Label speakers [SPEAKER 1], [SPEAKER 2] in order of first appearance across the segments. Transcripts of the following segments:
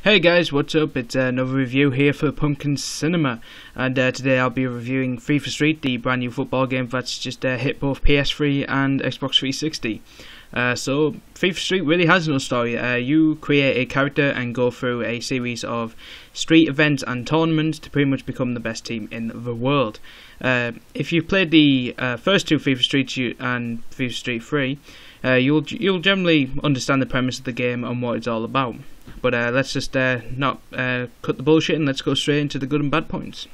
[SPEAKER 1] Hey guys, what's up? It's another review here for Pumpkin Cinema, and today I'll be reviewing FIFA Street, the brand new football game that's just hit both PS3 and Xbox 360. So FIFA Street really has no story. You create a character and go through a series of street events and tournaments to pretty much become the best team in the world. If you've played the first two FIFA Streets and FIFA Street 3, you'll generally understand the premise of the game and what it's all about. But let's just not cut the bullshit and let's go straight into the good and bad points.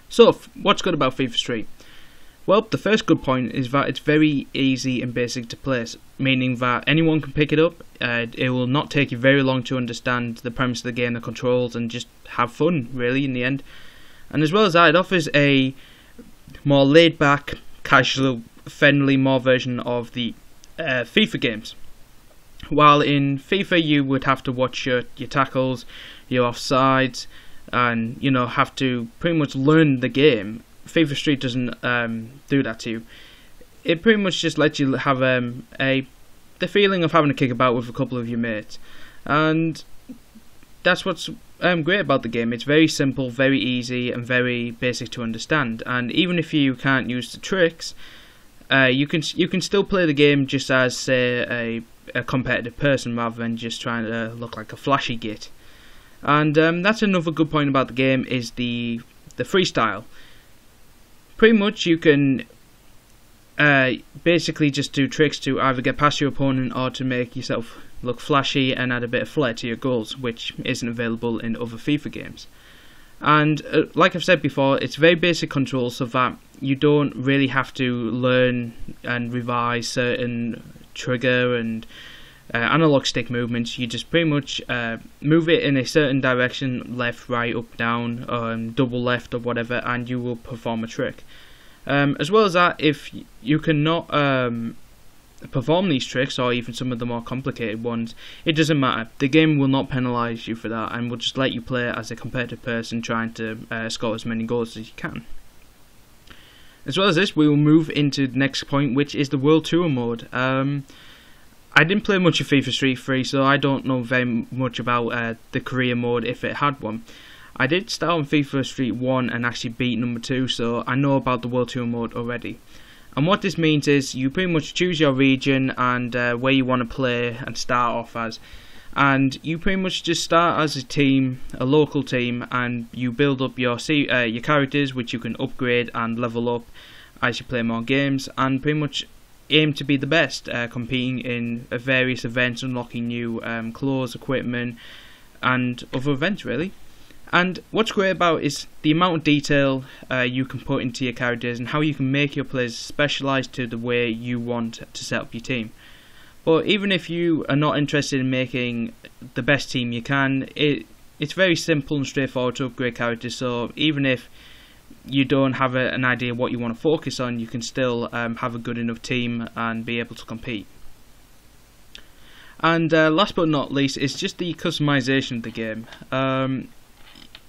[SPEAKER 1] So, what's good about FIFA Street? Well, the first good point is that it's very easy and basic to play, meaning that anyone can pick it up. It will not take you very long to understand the premise of the game, the controls, and just have fun, really, in the end. And as well as that, it offers a more laid-back, casual, friendly, more version of the FIFA games. While in FIFA you would have to watch your tackles, your offsides, and have to pretty much learn the game, FIFA Street doesn't do that to you. It pretty much just lets you have the feeling of having a kick about with a couple of your mates, and that's what's great about the game. It's very simple, very easy, and very basic to understand. And even if you can't use the tricks, you can still play the game just as, say, a competitive person rather than just trying to look like a flashy git. And that's another good point about the game, is the freestyle. Pretty much you can basically just do tricks to either get past your opponent or to make yourself look flashy and add a bit of flair to your goals, which isn't available in other FIFA games. And like I've said before, it's very basic controls, so that you don't really have to learn and revise certain trigger and analog stick movements. You just pretty much move it in a certain direction, left, right, up, down, double left or whatever, and you will perform a trick. As well as that, if you cannot perform these tricks, or even some of the more complicated ones, it doesn't matter. The game will not penalise you for that, and will just let you play as a competitive person trying to score as many goals as you can. As well as this, we will move into the next point, which is the World Tour mode. I didn't play much of FIFA Street 3, so I don't know very much about the career mode, if it had one. I did start on FIFA Street 1 and actually beat number 2, so I know about the World Tour mode already. And what this means is you pretty much choose your region and where you want to play and start off as. And you pretty much just start as a team, a local team, and you build up your characters, which you can upgrade and level up as you play more games, and pretty much aim to be the best, competing in various events, unlocking new clothes, equipment, and other events really. And what's great about is the amount of detail you can put into your characters and how you can make your players specialised to the way you want to set up your team. But even if you are not interested in making the best team you can, it's very simple and straightforward to upgrade characters, so even if you don't have an idea what you want to focus on, you can still have a good enough team and be able to compete. And last but not least is just the customization of the game.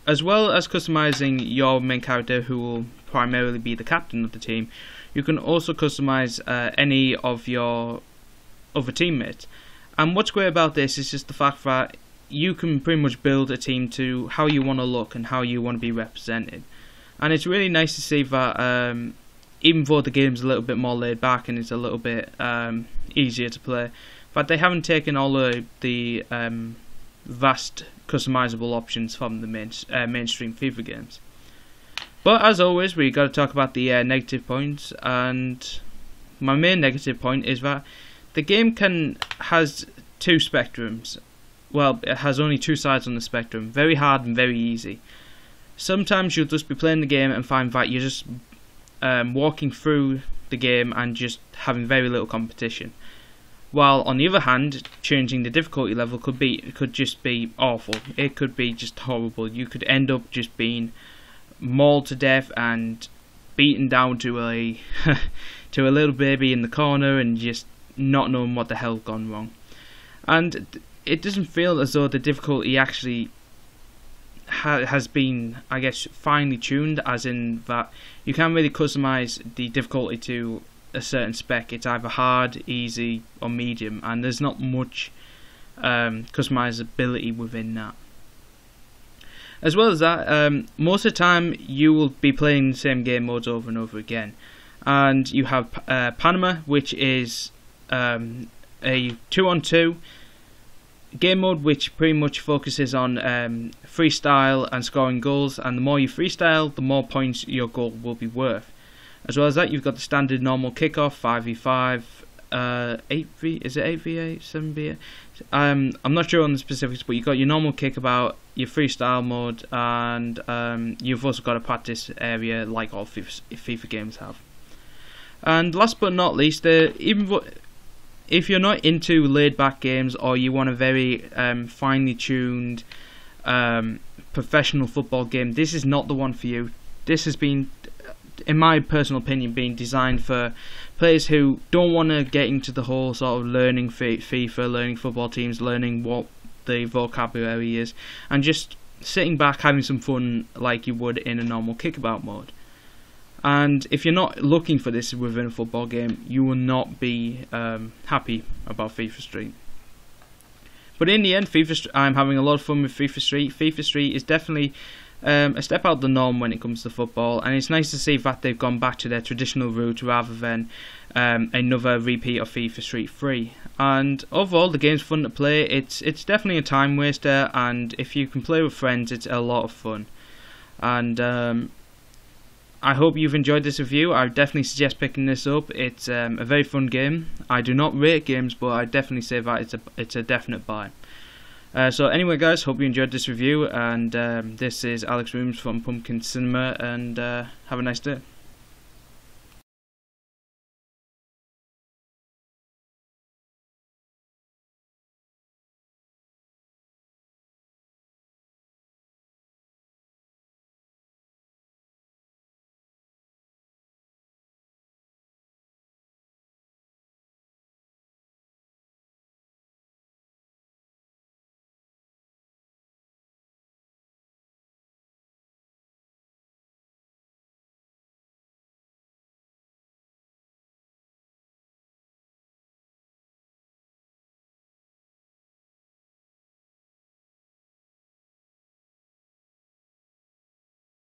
[SPEAKER 1] As well as customizing your main character, who will primarily be the captain of the team, you can also customize any of your other teammates. And what's great about this is just the fact that you can pretty much build a team to how you want to look and how you want to be represented. And it's really nice to see that even though the game's a little bit more laid back and it's a little bit easier to play, that they haven't taken all the vast customizable options from the mainstream FIFA games. But as always, we got to talk about the negative points, and my main negative point is that the game has two spectrums. Well, it has only two sides on the spectrum, very hard and very easy. Sometimes you'll just be playing the game and find that you're just walking through the game and just having very little competition. While on the other hand, changing the difficulty level could just be awful. It could be just horrible. You could end up just being mauled to death and beaten down to a to a little baby in the corner and just not knowing what the hell gone wrong. And it doesn't feel as though the difficulty actually has been, I guess, finely tuned, as in that you can't really customize the difficulty to a certain spec. It's either hard, easy, or medium, and there's not much customizability within that. As well as that, most of the time you will be playing the same game modes over and over again. And you have Panama, which is a 2-on-2 game mode which pretty much focuses on freestyle and scoring goals, and the more you freestyle, the more points your goal will be worth. As well as that, you've got the standard normal kickoff, 5v5, 8v, is it 8v8, 7v8? I'm not sure on the specifics, but you've got your normal kickabout, your freestyle mode, and you've also got a practice area like all FIFA games have. And last but not least, if you're not into laid-back games, or you want a very finely tuned professional football game, this is not the one for you. This has been, in my personal opinion, been designed for players who don't want to get into the whole sort of learning FIFA, learning football teams, learning what the vocabulary is, and just sitting back having some fun like you would in a normal kickabout mode. And if you're not looking for this within a football game, you will not be happy about FIFA Street. But in the end, I'm having a lot of fun with FIFA Street. FIFA Street is definitely a step out of the norm when it comes to football, and it's nice to see that they've gone back to their traditional route rather than another repeat of FIFA Street 3. And overall, the game's fun to play. It's definitely a time waster, and if you can play with friends, it's a lot of fun. And I hope you've enjoyed this review. I definitely suggest picking this up. It's a very fun game. I do not rate games, but I definitely say that it's a definite buy. So anyway, guys, hope you enjoyed this review, and this is Alex Rooms from Pumpkin Cinema, and have a nice day.